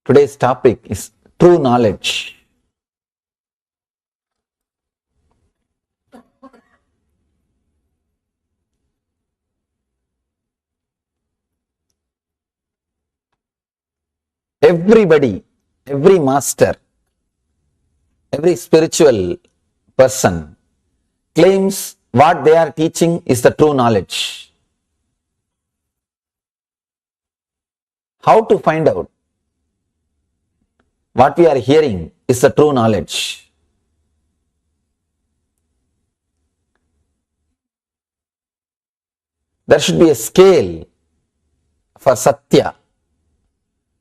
Today's topic is true knowledge. Everybody, every master, every spiritual person claims what they are teaching is the true knowledge. How to find out what we are hearing is the true knowledge? There should be a scale for satya.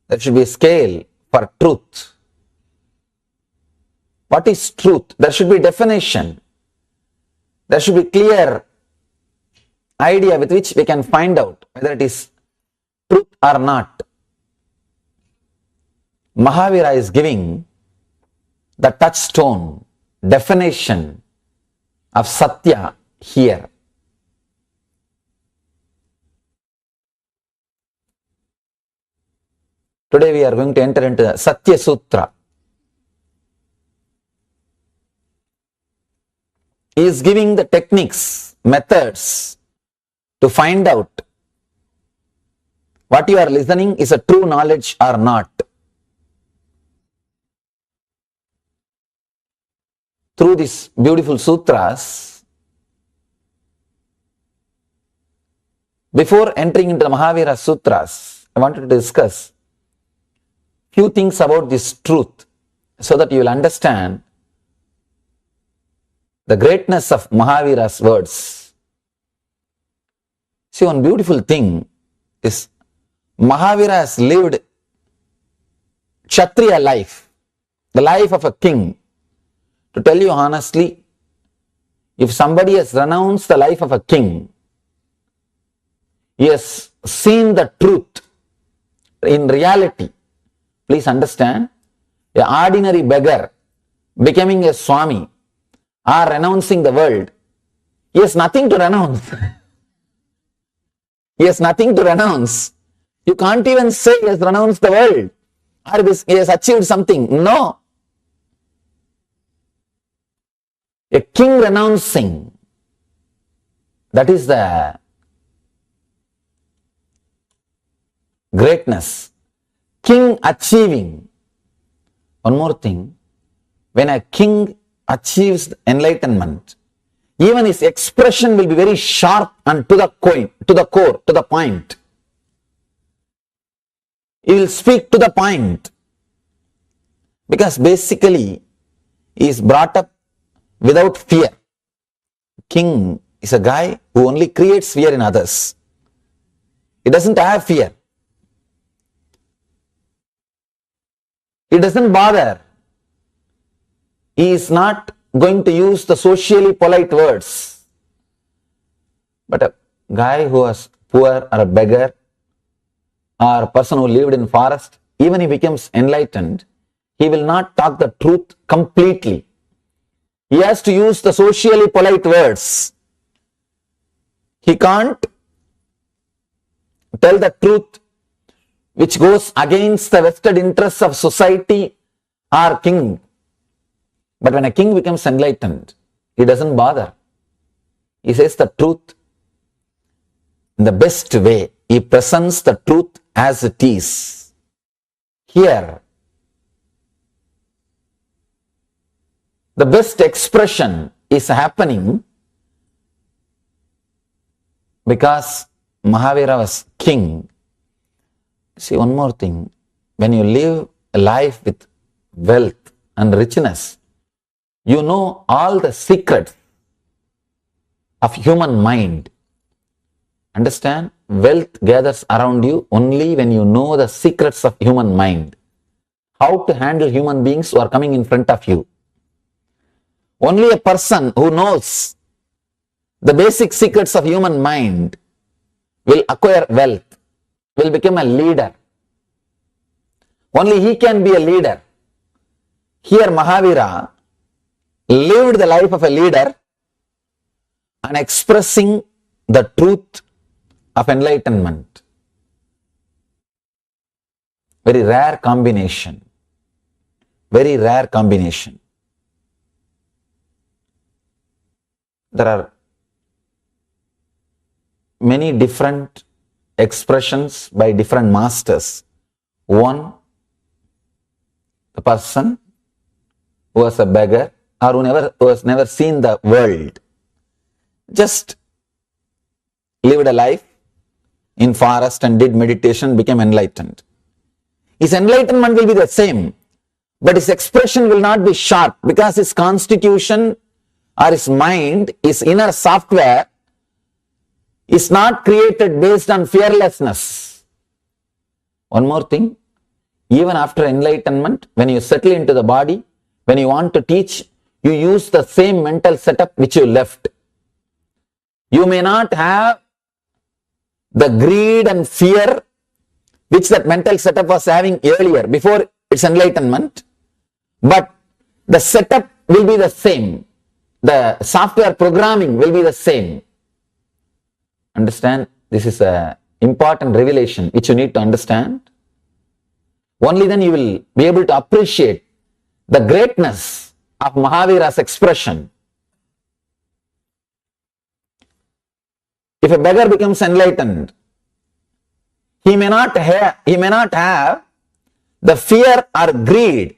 There should be a scale for truth. What is truth? There should be definition. There should be clear idea with which we can find out whether it is truth or not. Mahavira is giving the touchstone definition of Satya here. Today we are going to enter into the Satya Sutra. He is giving the techniques, methods to find out what you are listening is a true knowledge or not. Through these beautiful sutras, before entering into the Mahavira Sutras, I wanted to discuss few things about this truth so that you will understand the greatness of Mahavira's words. See, one beautiful thing is Mahavira has lived Kshatriya life, the life of a king. To tell you honestly, if somebody has renounced the life of a king, he has seen the truth in reality. Please understand, an ordinary beggar becoming a Swami or renouncing the world, he has nothing to renounce. He has nothing to renounce. You can't even say he has renounced the world or he has achieved something. No. A king renouncing, that is the greatness. King achieving. One more thing, when a king achieves enlightenment, even his expression will be very sharp and to the core, to the point. He will speak to the point because basically he is brought up without fear. King is a guy who only creates fear in others. He doesn't have fear. He doesn't bother. He is not going to use the socially polite words. But a guy who was poor or a beggar or a person who lived in forest, even if he becomes enlightened, he will not talk the truth completely. He has to use the socially polite words. He can't tell the truth which goes against the vested interests of society or king. But when a king becomes enlightened, he doesn't bother. He says the truth in the best way. He presents the truth as it is. Here, the best expression is happening because Mahavira was king. See, one more thing. When you live a life with wealth and richness, you know all the secrets of human mind. Understand? Wealth gathers around you only when you know the secrets of human mind. How to handle human beings who are coming in front of you. Only a person who knows the basic secrets of human mind will acquire wealth, will become a leader. Only he can be a leader. Here Mahavira lived the life of a leader and expressing the truth of enlightenment. Very rare combination. Very rare combination. There are many different expressions by different masters. One, the person who was a beggar or who has never seen the world, just lived a life in forest and did meditation, became enlightened. His enlightenment will be the same, but his expression will not be sharp because his constitution or his mind, his inner software is not created based on fearlessness. One more thing, even after enlightenment, when you settle into the body, when you want to teach, you use the same mental setup which you left. You may not have the greed and fear which that mental setup was having earlier, before its enlightenment, but the setup will be the same. The software programming will be the same. Understand? This is an important revelation which you need to understand. Only then you will be able to appreciate the greatness of Mahavira's expression. If a beggar becomes enlightened, he may not have the fear or greed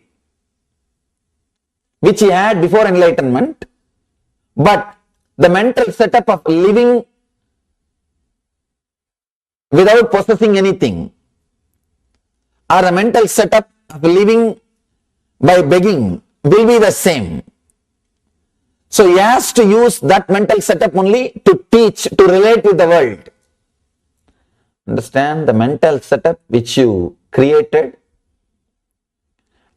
which he had before enlightenment, but the mental setup of living without possessing anything, or the mental setup of living by begging, will be the same. So he has to use that mental setup only to teach, to relate with the world. Understand? The mental setup which you created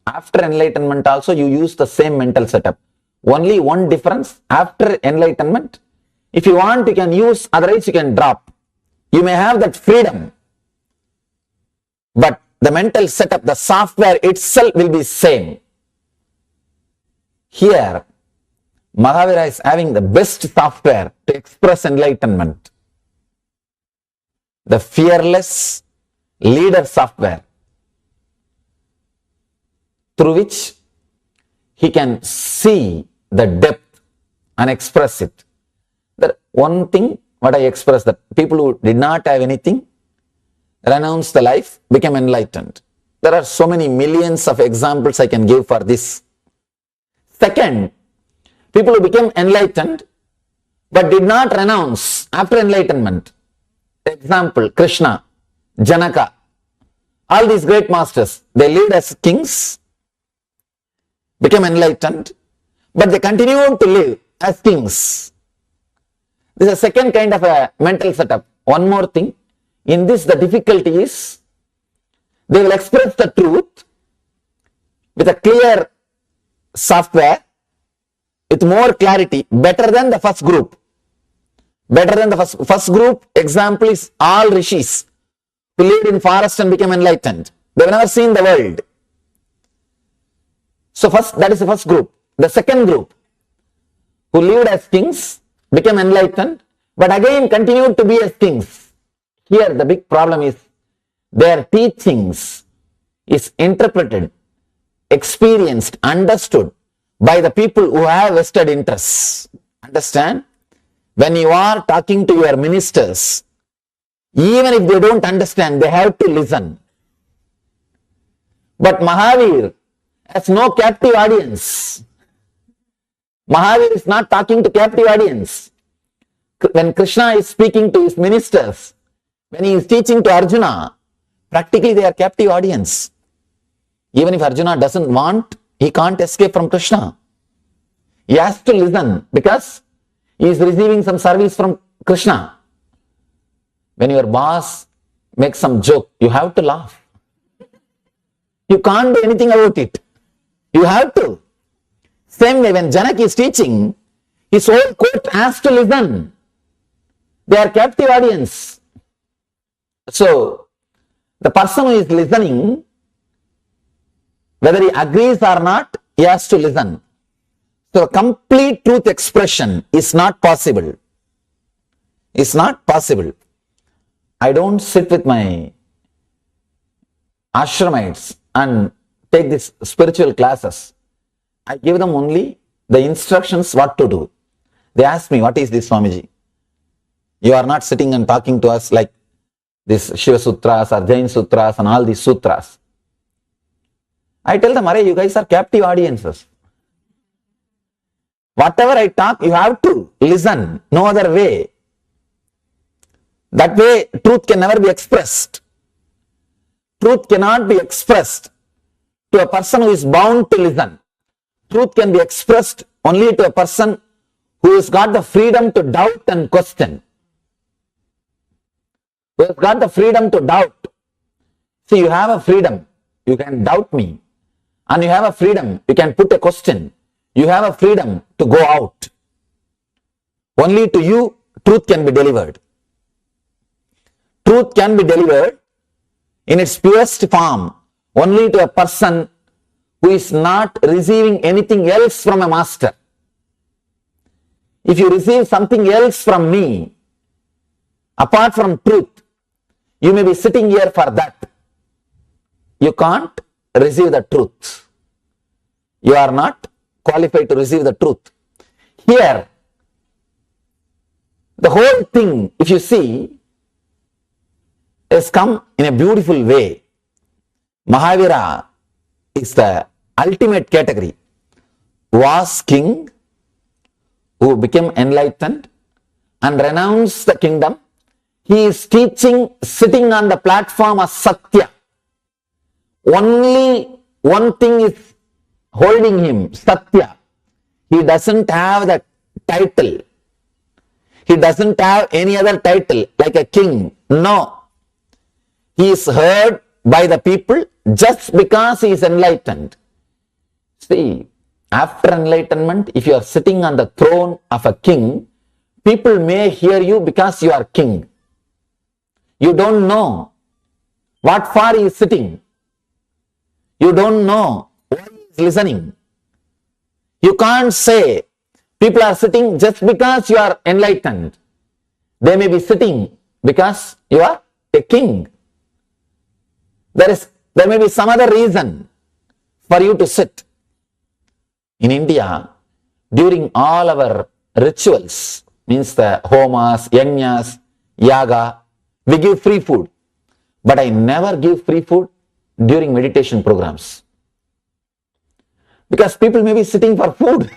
after enlightenment also, you use the same mental setup. Only one difference, after enlightenment, if you want you can use, otherwise you can drop. You may have that freedom, but the mental setup, the software itself will be same. Here, Mahavira is having the best software to express enlightenment. The fearless leader software, through which he can see the depth and express it. The one thing what I expressed, that people who did not have anything, renounced the life, became enlightened. There are so many millions of examples I can give for this. Second, people who became enlightened but did not renounce after enlightenment. Example, Krishna, Janaka, all these great masters, they lived as kings, became enlightened, but they continued to live as kings. This is a second kind of a mental setup. One more thing, in this the difficulty is, they will express the truth with a clear software, with more clarity, better than the first group. Better than the first group, example is all rishis who lived in forest and became enlightened. They have never seen the world. So that is the first group. The second group, who lived as kings, became enlightened, but again continued to be as kings. Here the big problem is, their teachings is interpreted, experienced, understood by the people who have vested interests. Understand? When you are talking to your ministers, even if they don't understand, they have to listen. But Mahavir has no captive audience. Mahavir is not talking to captive audience. When Krishna is speaking to his ministers, when he is teaching to Arjuna, practically they are captive audience. Even if Arjuna doesn't want, he can't escape from Krishna. He has to listen because he is receiving some service from Krishna. When your boss makes some joke, you have to laugh. You can't do anything about it. You have to. Same way, when Janak is teaching, his whole court has to listen. They are captive audience. So, the person who is listening, whether he agrees or not, he has to listen. So, complete truth expression is not possible. It's not possible. I don't sit with my ashramites and take these spiritual classes, I give them only the instructions what to do. They ask me, what is this, Swamiji? You are not sitting and talking to us like this Shiva Sutras or Jain Sutras and all these sutras. I tell them, you guys are captive audiences. Whatever I talk, you have to listen. No other way. That way, truth can never be expressed. Truth cannot be expressed to a person who is bound to listen. Truth can be expressed only to a person who has got the freedom to doubt and question. Who has got the freedom to doubt. See, you have a freedom. You can doubt me. And you have a freedom. You can put a question. You have a freedom to go out. Only to you, truth can be delivered. Truth can be delivered in its purest form only to a person who is not receiving anything else from a master. If you receive something else from me, apart from truth, you may be sitting here for that. You can't receive the truth. You are not qualified to receive the truth. Here, the whole thing, if you see, has come in a beautiful way. Mahavira is the ultimate category. Was king who became enlightened and renounced the kingdom. He is teaching, sitting on the platform of Satya. Only one thing is holding him, Satya. He doesn't have the title. He doesn't have any other title like a king. No. He is heard by the people just because he is enlightened. See, after enlightenment, if you are sitting on the throne of a king, people may hear you because you are king. You don't know what for he is sitting. You don't know why he is listening. You can't say people are sitting just because you are enlightened. They may be sitting because you are a king. There may be some other reason for you to sit. In India, during all our rituals, means the homas, yajnas, yaga, we give free food. But I never give free food during meditation programs. Because people may be sitting for food.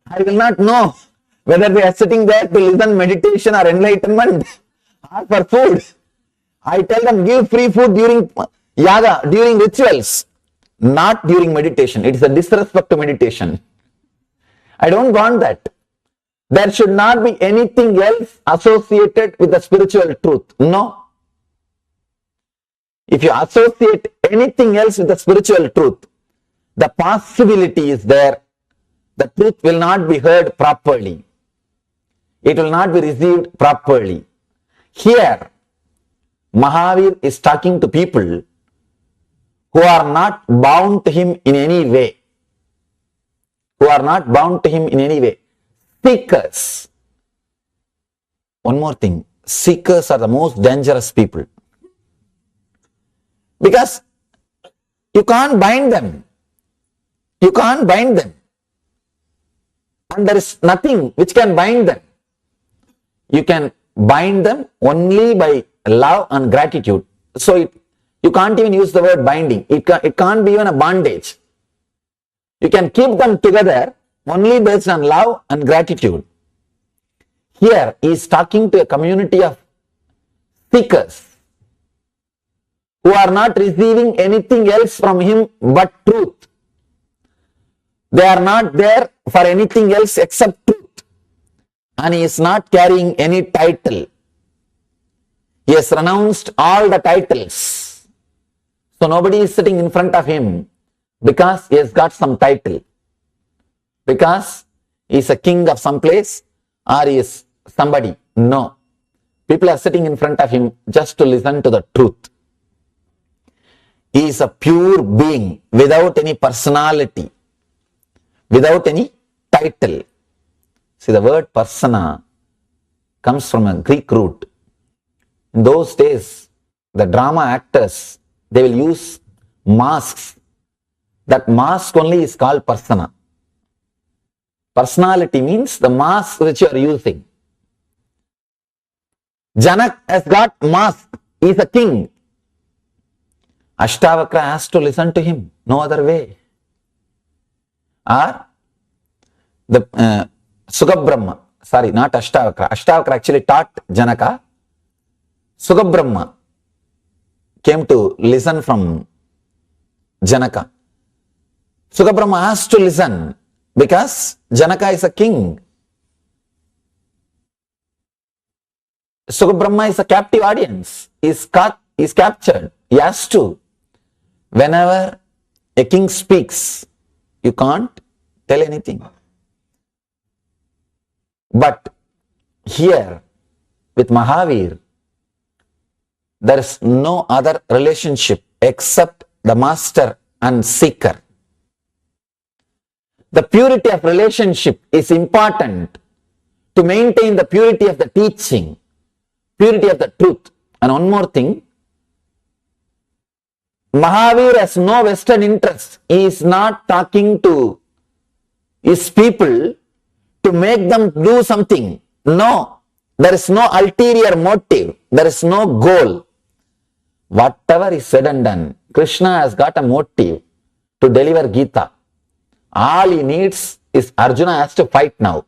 I will not know whether they are sitting there to listen meditation or enlightenment or for food. I tell them give free food during yaga, during rituals, not during meditation. It is a disrespect to meditation. I don't want that. There should not be anything else associated with the spiritual truth. No. If you associate anything else with the spiritual truth, the possibility is there. The truth will not be heard properly. It will not be received properly. Here, Mahavir is talking to people who are not bound to him in any way. Who are not bound to him in any way. Seekers. One more thing. Seekers are the most dangerous people. Because you can't bind them. You can't bind them. And there is nothing which can bind them. You can bind them only by love and gratitude. So you can't even use the word binding. It can't be even a bondage. You can keep them together only based on love and gratitude. Here he is talking to a community of seekers who are not receiving anything else from him but truth. They are not there for anything else except truth. And he is not carrying any title. He has renounced all the titles. So nobody is sitting in front of him because he has got some title. Because he is a king of some place or he is somebody. No. People are sitting in front of him just to listen to the truth. He is a pure being without any personality, without any title. See, the word persona comes from a Greek root. In those days, the drama actors, they will use masks. That mask only is called persona. Personality means the mask which you are using. Janak has got mask. He is a king. Ashtavakra has to listen to him. No other way. Or the Sugabrahma, sorry, not Ashtavakra. Ashtavakra actually taught Janaka. Sugabrahma came to listen from Janaka. Sugabrahma has to listen because Janaka is a king. Sugabrahma is a captive audience. He is captured. He has to. Whenever a king speaks, you can't tell anything. But here with Mahavir, there is no other relationship except the master and seeker. The purity of relationship is important to maintain the purity of the teaching, purity of the truth. And one more thing, Mahavir has no vested interest. He is not talking to his people to make them do something. No, there is no ulterior motive. There is no goal. Whatever is said and done, Krishna has got a motive to deliver Gita. All he needs is Arjuna has to fight now.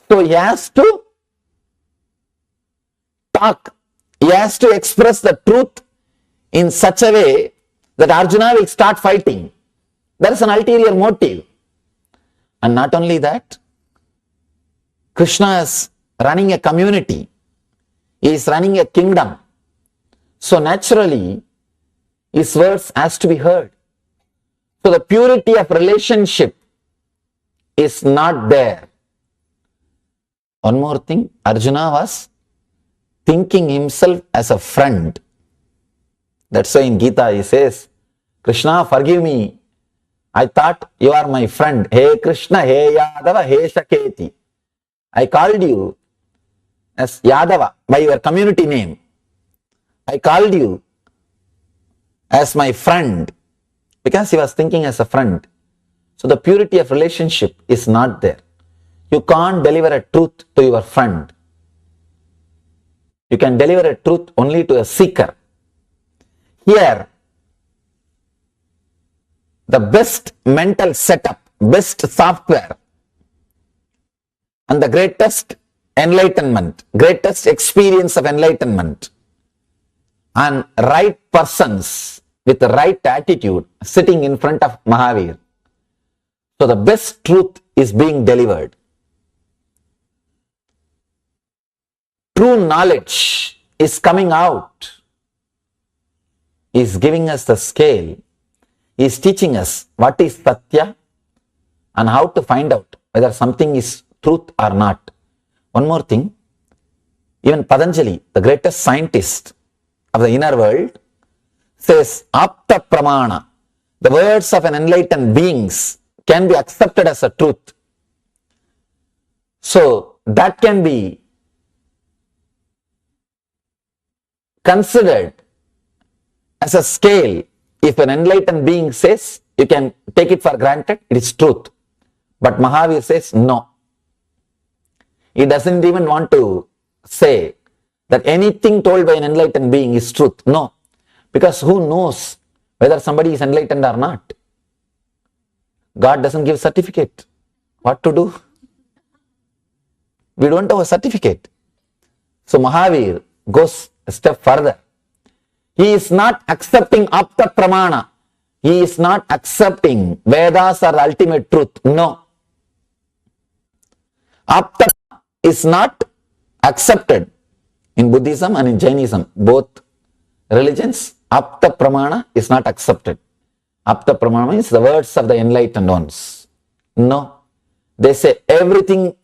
So he has to talk. He has to express the truth in such a way that Arjuna will start fighting. There is an ulterior motive. And not only that, Krishna is running a community. He is running a kingdom. So naturally, his words has to be heard. So the purity of relationship is not there. One more thing, Arjuna was thinking himself as a friend. That's why in Gita he says, Krishna, forgive me. I thought you are my friend. Hey Krishna, hey Yadava, hey Shaketi. I called you as Yadava by your community name. I called you as my friend because he was thinking as a friend. So the purity of relationship is not there. You can't deliver a truth to your friend. You can deliver a truth only to a seeker. Here, the best mental setup, best software, and the greatest enlightenment, greatest experience of enlightenment, and right persons with the right attitude sitting in front of Mahavir. So the best truth is being delivered. True knowledge is coming out. He is giving us the scale. He is teaching us what is Satya and how to find out whether something is truth or not. One more thing, even Patanjali, the greatest scientist of the inner world, says Apta Pramana, the words of an enlightened beings can be accepted as a truth. So that can be considered as a scale. If an enlightened being says, you can take it for granted, it is truth. But Mahavir says no. He doesn't even want to say that anything told by an enlightened being is truth. No. Because who knows whether somebody is enlightened or not? God doesn't give certificate. What to do? We don't have a certificate. So Mahavir goes a step further. He is not accepting Apta Pramana. He is not accepting Vedas are the ultimate truth. No. Apta is not accepted in Buddhism and in Jainism. Both religions, Apta Pramana is not accepted. Apta Pramana means the words of the enlightened ones. No. They say everything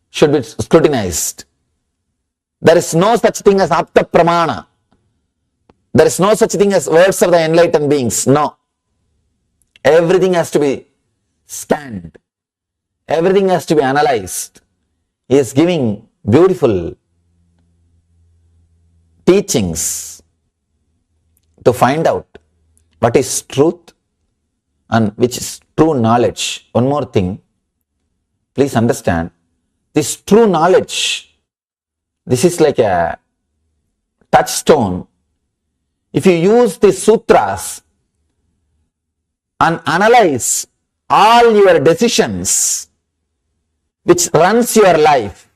should be scrutinized. There is no such thing as Apta Pramana. There is no such thing as words of the enlightened beings. No. Everything has to be scanned. Everything has to be analyzed. He is giving beautiful teachings to find out what is truth and which is true knowledge. One more thing, please understand, this true knowledge, this is like a touchstone. If you use the sutras and analyze all your decisions which runs your life,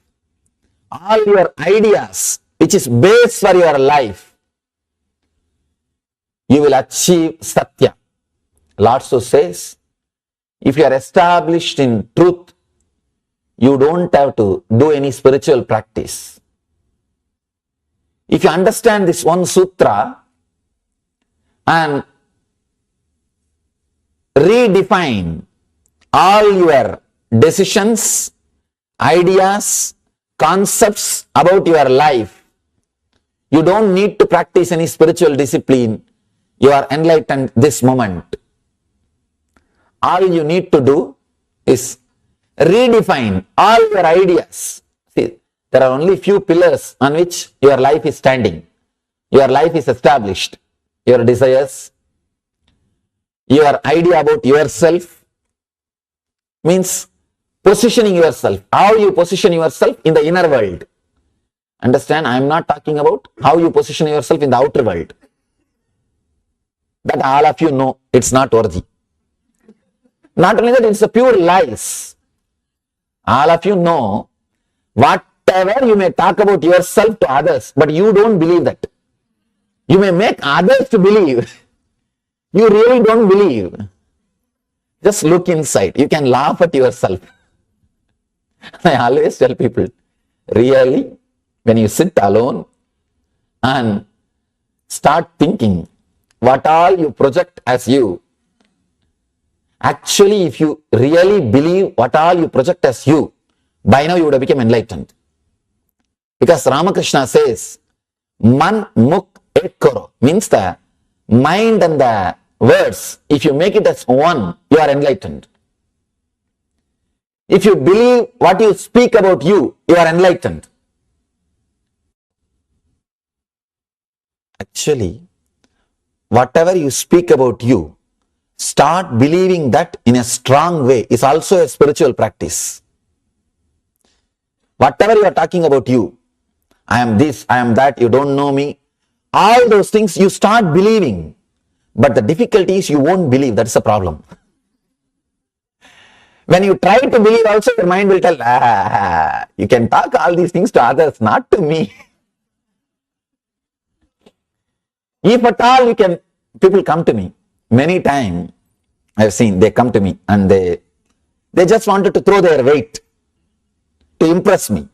all your ideas which is base for your life, you will achieve Satya. Lord so says, if you are established in truth, you don't have to do any spiritual practice. If you understand this one sutra and redefine all your decisions, ideas, concepts about your life, you don't need to practice any spiritual discipline. You are enlightened this moment. All you need to do is redefine all your ideas. See, there are only few pillars on which your life is standing. Your life is established. Your desires, your idea about yourself, means positioning yourself. How you position yourself in the inner world. Understand, I am not talking about how you position yourself in the outer world. That all of you know it's not worthy. Not only that, it's a pure lies. All of you know whatever you may talk about yourself to others, but you don't believe that. You may make others to believe. You really don't believe. Just look inside. You can laugh at yourself. I always tell people, really, when you sit alone and start thinking what all you project as you, actually, if you really believe what all you project as you, by now you would have become enlightened. Because Ramakrishna says, Man Muk Ek Karo, means the mind and the words, if you make it as one, you are enlightened. If you believe what you speak about you, you are enlightened. Actually, whatever you speak about you, start believing that in a strong way is also a spiritual practice. Whatever you are talking about you, I am this, I am that, you don't know me, all those things you start believing. But the difficulty is you won't believe. That's the problem. When you try to believe also, your mind will tell, you can talk all these things to others, not to me. If at all you can, people come to me. Many times I have seen, they come to me and they just wanted to throw their weight to impress me.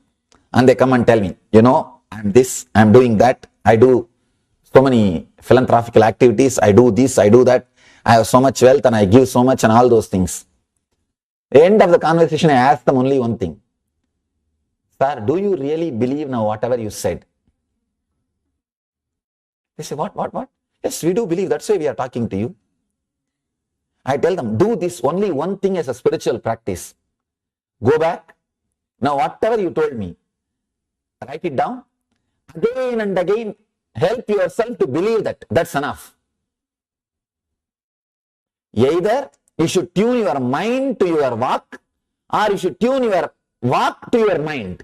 And they come and tell me, you know, I'm this, I'm doing that, I do so many philanthropical activities, I do this, I do that, I have so much wealth and I give so much and all those things. At the end of the conversation, I ask them only one thing. Sir, do you really believe now whatever you said? They say, what? Yes, we do believe. That's why we are talking to you. I tell them, do this only one thing as a spiritual practice. Go back. Now, whatever you told me, write it down. Again and again, help yourself to believe that. That's enough. Either you should tune your mind to your walk, or you should tune your walk to your mind.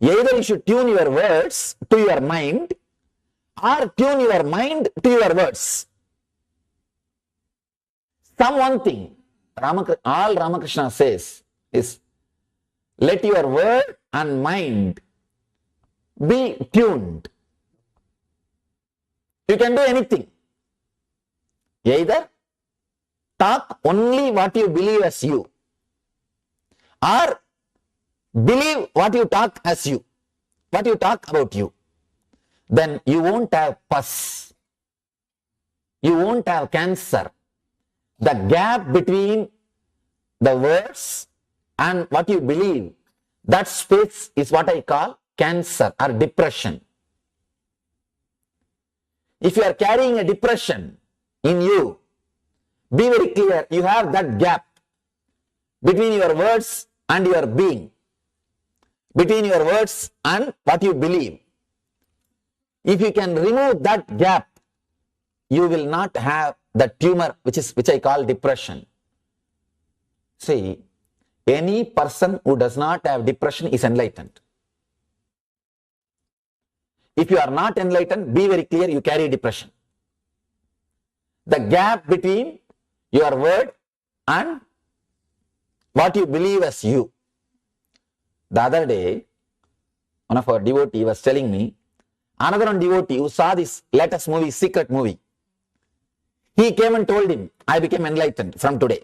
Either you should tune your words to your mind, or tune your mind to your words. Some one thing, all Ramakrishna says is, let your word and mind be tuned. You can do anything. Either talk only what you believe as you, or believe what you talk as you, what you talk about you. Then you won't have pus. You won't have cancer. The gap between the words and what you believe, that space is what I call cancer or depression. If you are carrying a depression in you, be very clear, you have that gap between your words and your being, between your words and what you believe. If you can remove that gap, you will not have the tumor, which I call depression. See, any person who does not have depression is enlightened. If you are not enlightened, be very clear, you carry depression. The gap between your word and what you believe as you. The other day, one of our devotees was telling me, another one devotee who saw this latest movie, secret movie, he came and told him, I became enlightened from today.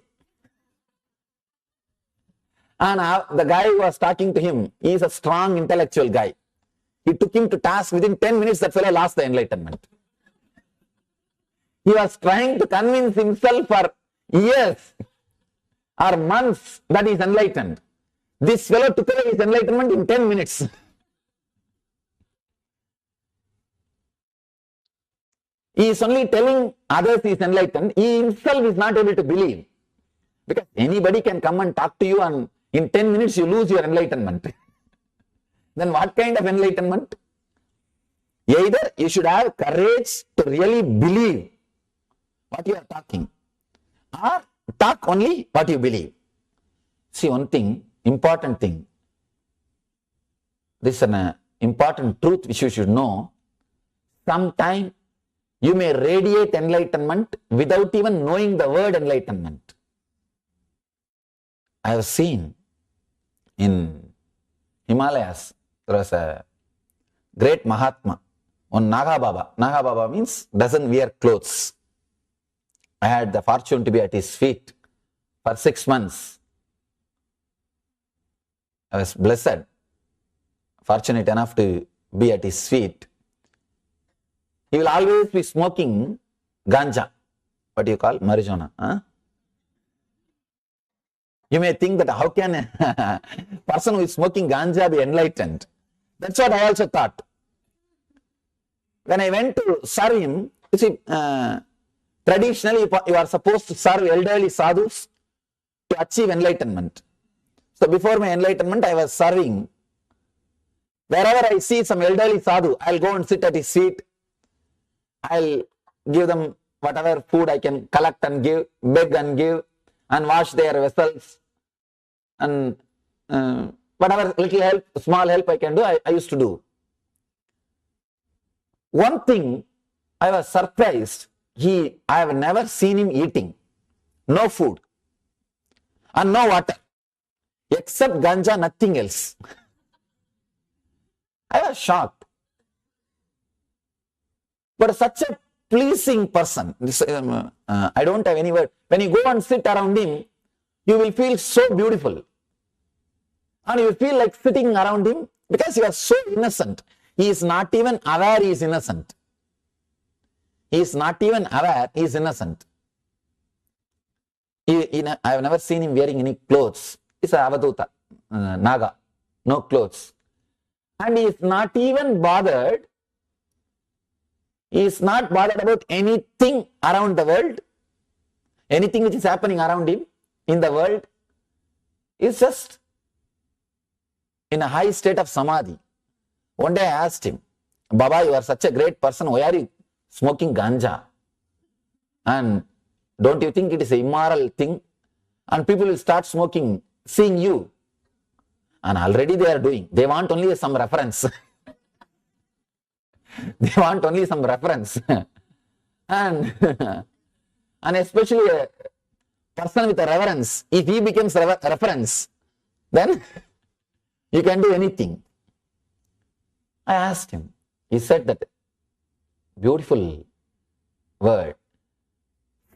And the guy who was talking to him, he is a strong intellectual guy. He took him to task. Within 10 minutes, that fellow lost the enlightenment. He was trying to convince himself for years or months that he is enlightened. This fellow took away his enlightenment in 10 minutes. He is only telling others he is enlightened. He himself is not able to believe. Because anybody can come and talk to you and in 10 minutes you lose your enlightenment. Then what kind of enlightenment? Either you should have courage to really believe what you are talking, or talk only what you believe. See, one thing, important thing, this is an important truth which you should know. Sometime you may radiate enlightenment without even knowing the word enlightenment. I have seen in Himalayas, there was a great Mahatma, one Naga Baba. Naga Baba means doesn't wear clothes. I had the fortune to be at his feet for 6 months. I was blessed, fortunate enough to be at his feet. He will always be smoking ganja. What do you call? Marijuana. Huh? You may think that how can a person who is smoking ganja be enlightened? That's what I also thought. When I went to serve him, you see, traditionally you are supposed to serve elderly sadhus to achieve enlightenment. So before my enlightenment, I was serving. Wherever I see some elderly sadhu, I'll go and sit at his feet. I'll give them whatever food I can collect and give, beg and give, and wash their vessels, and whatever little help, small help I can do, I used to do. One thing, I was surprised, I have never seen him eating, no food, and no water, except ganja, nothing else. I was shocked. But such a pleasing person, I don't have any word. When you go and sit around him, you will feel so beautiful. And you will feel like sitting around him because you are so innocent. He is not even aware he is innocent. He is not even aware he is innocent. I have never seen him wearing any clothes. He is a Avaduta, Naga, no clothes. And he is not even bothered. He is not bothered about anything around the world. Anything which is happening around him in the world is just in a high state of samadhi. One day I asked him, Baba, you are such a great person, why are you smoking ganja? And don't you think it is an immoral thing? And people will start smoking, seeing you. And already they are doing. They want only some reference. They want only some reference. And especially a person with a reverence, if he becomes a reference, then you can do anything. I asked him. He said that beautiful word.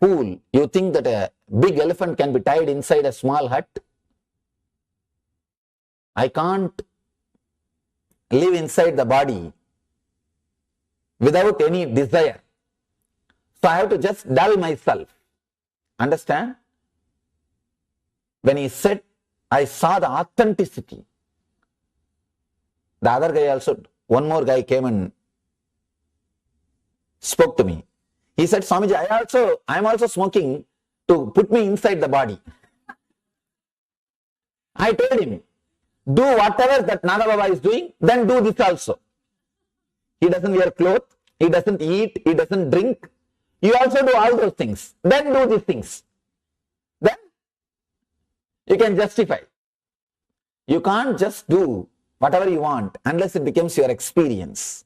Fool, you think that a big elephant can be tied inside a small hut? I can't live inside the body without any desire. So I have to just dull myself. Understand? When he said, I saw the authenticity. The other guy also, one more guy came and spoke to me. He said, Swamiji, I am also smoking to put me inside the body. I told him, do whatever that Naga Baba is doing, then do this also. he doesn't wear clothes, he doesn't eat, he doesn't drink. You also do all those things. Then do these things. Then you can justify. You can't just do whatever you want unless it becomes your experience.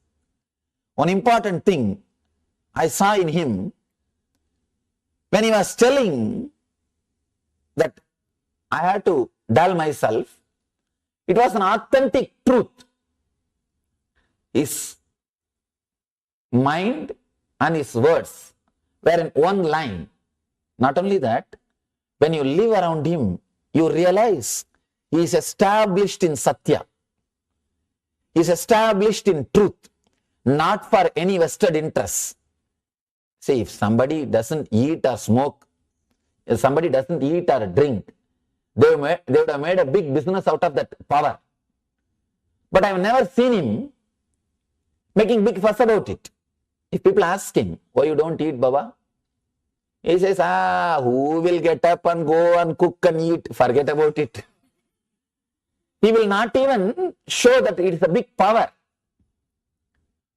One important thing I saw in him, when he was telling that I had to dull myself, it was an authentic truth. His mind and his words were in one line. Not only that, when you live around him, you realize he is established in Satya. He is established in truth, not for any vested interests. See, if somebody doesn't eat or smoke, if somebody doesn't eat or drink, they would have made a big business out of that power. But I have never seen him making big fuss about it. If people ask him, why you don't eat, Baba? He says, who will get up and go and cook and eat? Forget about it. He will not even show that it is a big power.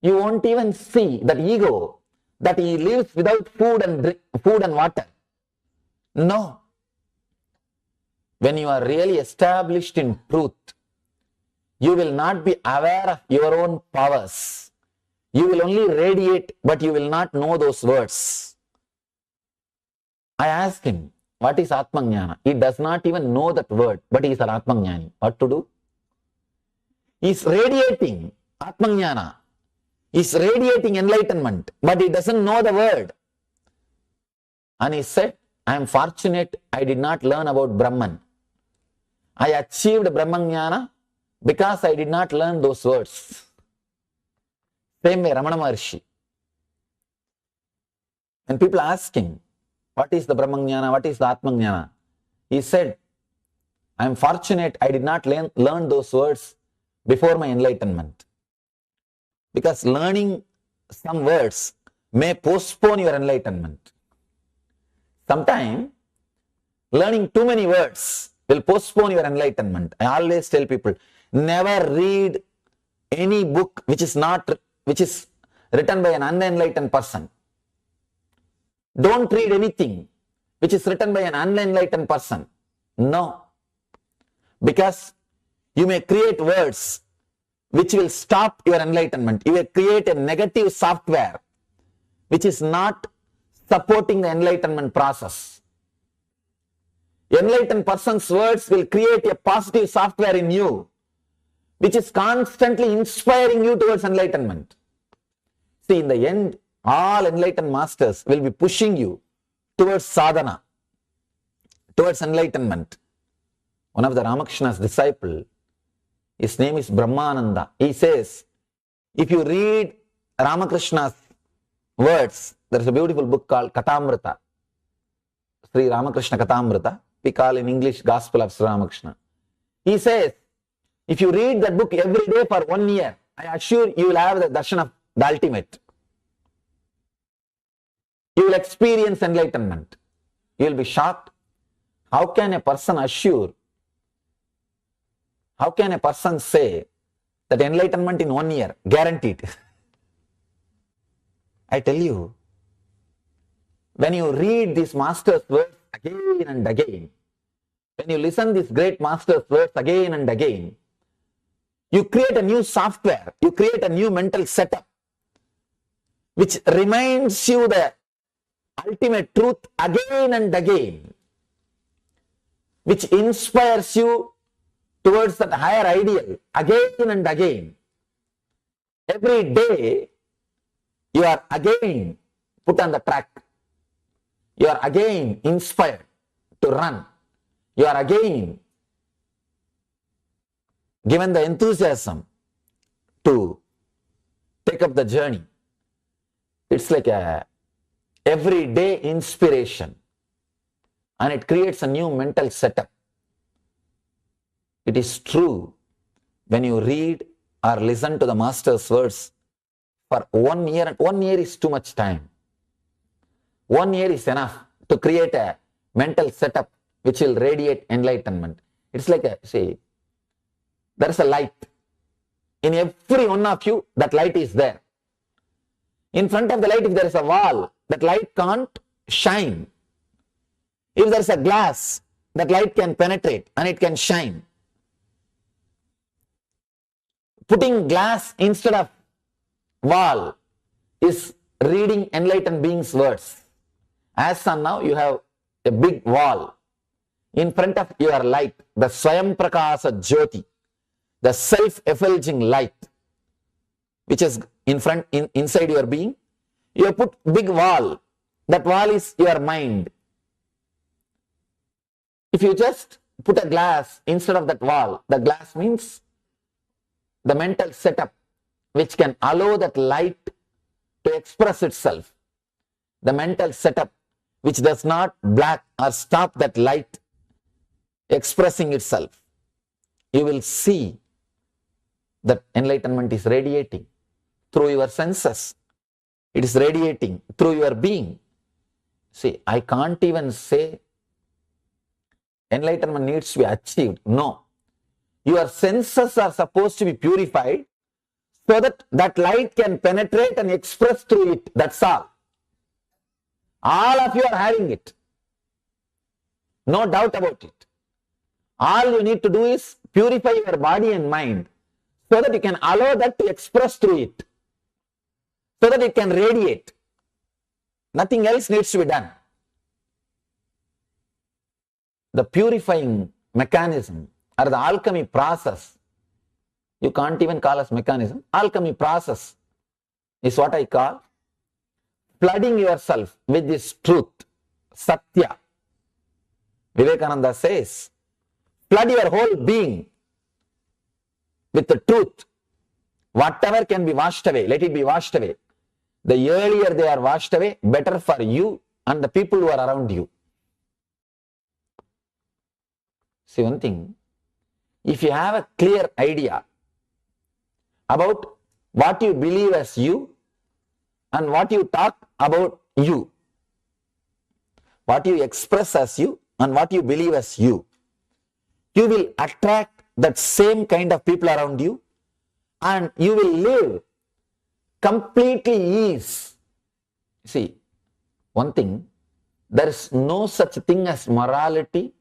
You won't even see that ego, that he lives without food and water. No. When you are really established in truth, you will not be aware of your own powers. You will only radiate, but you will not know those words. I asked him, what is Atmajnana? He does not even know that word, but he is an Atmajnani. What to do? He is radiating Atmajnana. He is radiating enlightenment, but he doesn't know the word. And he said, I am fortunate I did not learn about Brahman. I achieved Brahmajnana because I did not learn those words. Same way, Ramana Maharshi. When people ask him, what is the Brahmajnana, what is the Atmajnana? He said, I am fortunate I did not learn those words before my enlightenment. Because learning some words may postpone your enlightenment. Sometimes, learning too many words will postpone your enlightenment. I always tell people, never read any book which is written by an unenlightened person. Don't read anything which is written by an unenlightened person. No. Because you may create words which will stop your enlightenment. You will create a negative software which is not supporting the enlightenment process. Enlightened person's words will create a positive software in you which is constantly inspiring you towards enlightenment. See, in the end, all enlightened masters will be pushing you towards sadhana, towards enlightenment. One of the Ramakrishna's disciples, his name is Brahmananda. He says, if you read Ramakrishna's words, there is a beautiful book called Kathamrita, Sri Ramakrishna Kathamrita, we call in English Gospel of Sri Ramakrishna. He says, if you read that book every day for 1 year, I assure you will have the darshan of the ultimate. You will experience enlightenment. You will be shocked. How can a person assure? How can a person say that enlightenment in 1 year, guaranteed? I tell you, when you read these master's words again and again, when you listen these great master's words again and again, you create a new software, you create a new mental setup, which reminds you the ultimate truth again and again, which inspires you towards that higher ideal again and again. Every day, you are again put on the track. You are again inspired to run. You are again given the enthusiasm to take up the journey. It's like a everyday inspiration, and it creates a new mental setup. It is true, when you read or listen to the master's words for 1 year, and 1 year is too much time. 1 year is enough to create a mental setup which will radiate enlightenment. It's like there is a light. In every one of you, that light is there. In front of the light, if there is a wall, that light can't shine. If there is a glass, that light can penetrate and it can shine. Putting glass instead of wall is reading enlightened beings' words. As of now, you have a big wall in front of your light, the Swayam Prakasa Jyoti, the self-effulging light, which is inside your being. You have put big wall. That wall is your mind. If you just put a glass instead of that wall, the glass means the mental setup which can allow that light to express itself. The mental setup which does not block or stop that light expressing itself. You will see that enlightenment is radiating through your senses. It is radiating through your being. See, I can't even say enlightenment needs to be achieved. No. Your senses are supposed to be purified so that that light can penetrate and express through it. That's all. All of you are having it. No doubt about it. All you need to do is purify your body and mind so that you can allow that to express through it, so that it can radiate. Nothing else needs to be done. The purifying mechanism or the alchemy process, you can't even call as mechanism, alchemy process is what I call flooding yourself with this truth, Satya. Vivekananda says, flood your whole being with the truth. Whatever can be washed away, let it be washed away. The earlier they are washed away, better for you and the people who are around you. See one thing, if you have a clear idea about what you believe as you and what you talk about you, what you express as you and what you believe as you will attract that same kind of people around you and you will live completely ease. See, one thing, there is no such thing as morality.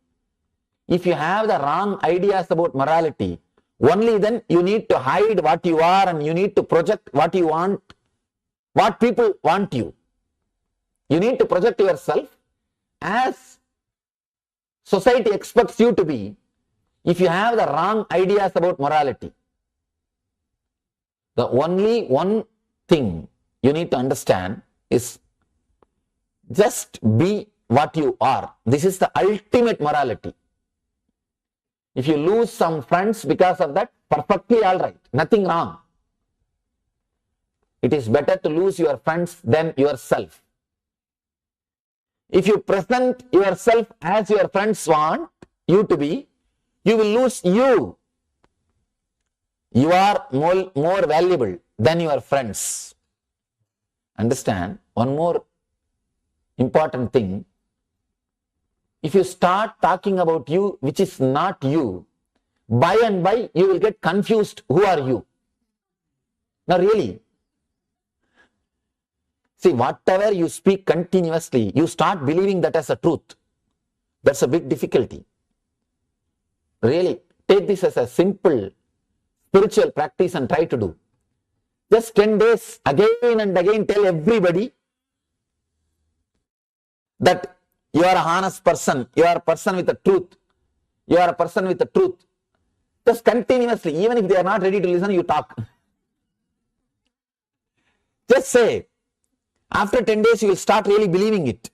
If you have the wrong ideas about morality, only then you need to hide what you are and you need to project what you want, what people want you. You need to project yourself as society expects you to be if you have the wrong ideas about morality. The only one thing you need to understand is just be what you are. This is the ultimate morality. If you lose some friends because of that, perfectly all right, nothing wrong. It is better to lose your friends than yourself. If you present yourself as your friends want you to be, you will lose you. You are more valuable than your friends. Understand one more important thing. If you start talking about you which is not you, by and by you will get confused who are you. Now really, see, whatever you speak continuously, you start believing that as a truth. That's a big difficulty. Really, take this as a simple spiritual practice and try to do. Just 10 days again and again tell everybody that you are a honest person, you are a person with the truth, you are a person with the truth. Just continuously, even if they are not ready to listen, you talk. Just say, after 10 days you will start really believing it.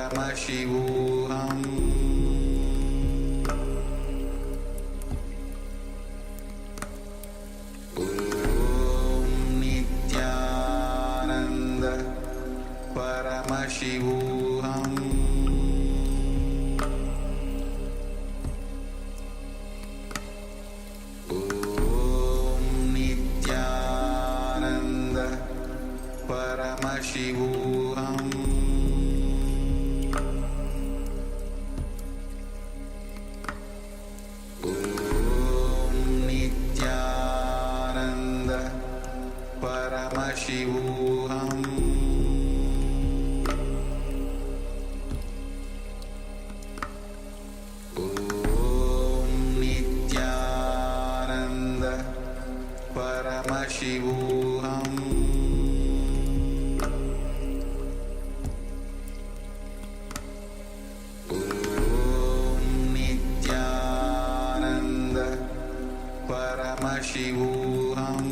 Paramashivoham Om Nityananda Paramashivoham Om Nityananda Paramashivoham Paramashivoham Om Nityananda Paramashivoham Om Nityananda Paramashivoham Paramashivoham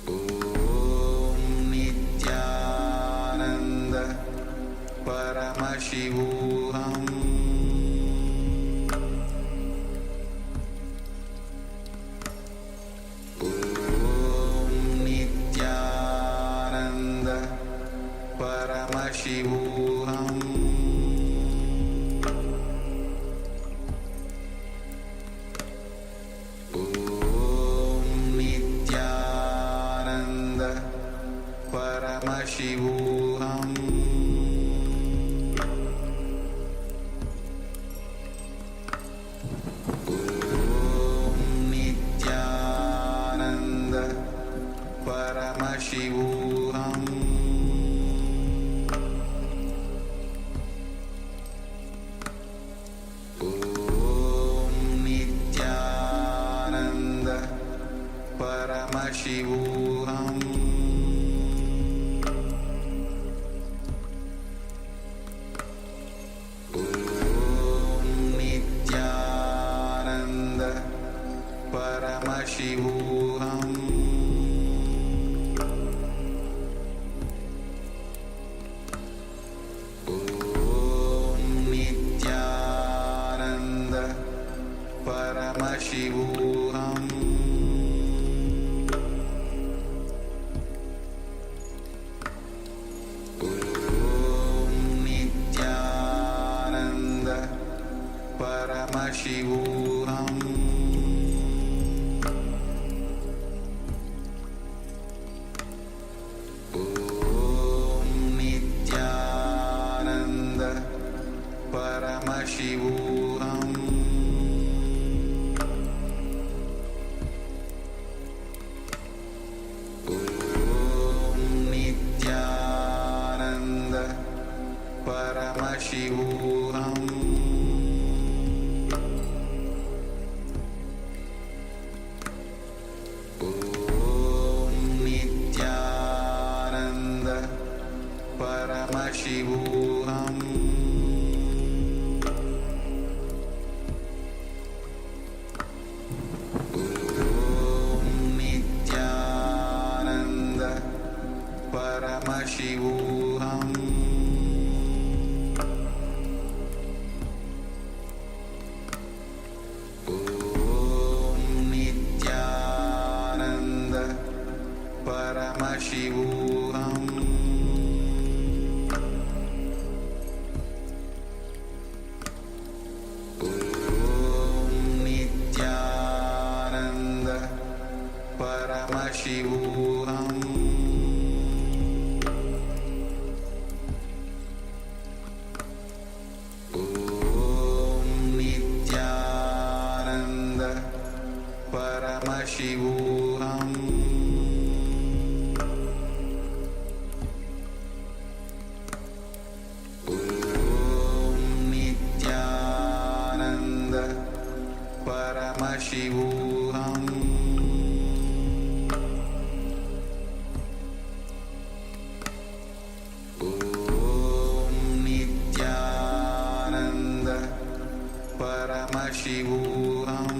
Om Nityananda Paramashivoham Om Nityananda Paramashivoham Paramashivoham Om Nityananda Paramashivoham Om Nityananda Paramashivoham Paramashivoham Om Nityananda Paramashivoham Om Nityananda Paramashivoham Paramashivoham Om Nityananda Paramashivoham Om Nityananda Paramashivoham Paramashivoham Om Nityananda Paramashivoham Om Nityananda Paramashivoham Paramashivoham Om Nityananda Paramashivoham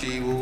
Paramashivoham